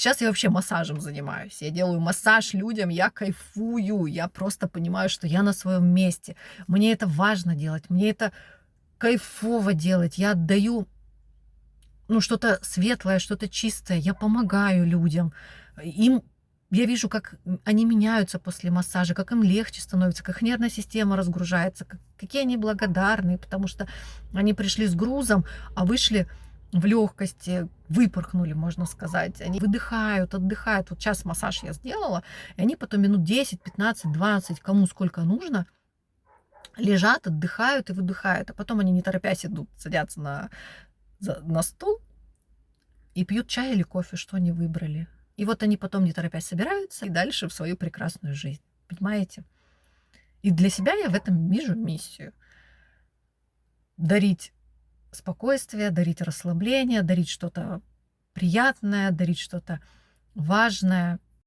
сейчас я вообще массажем занимаюсь. Я делаю массаж людям, я кайфую, я просто понимаю, что я на своем месте. Мне это важно делать, мне это кайфово делать. Я отдаю, ну, что-то светлое, что-то чистое. Я помогаю людям. Им я вижу, как они меняются после массажа, как им легче становится, как их нервная система разгружается, какие они благодарные, потому что они пришли с грузом, а вышли в легкости, выпорхнули, можно сказать. Они выдыхают, отдыхают. Вот сейчас массаж я сделала, и они потом минут 10, 15, 20, кому сколько нужно, лежат, отдыхают и выдыхают. А потом они, не торопясь, идут, садятся на стул и пьют чай или кофе, что они выбрали. И вот они потом, не торопясь, собираются и дальше в свою прекрасную жизнь. Понимаете? И для себя я в этом вижу миссию. Дарить спокойствие, дарить расслабление, дарить что-то приятное, дарить что-то важное.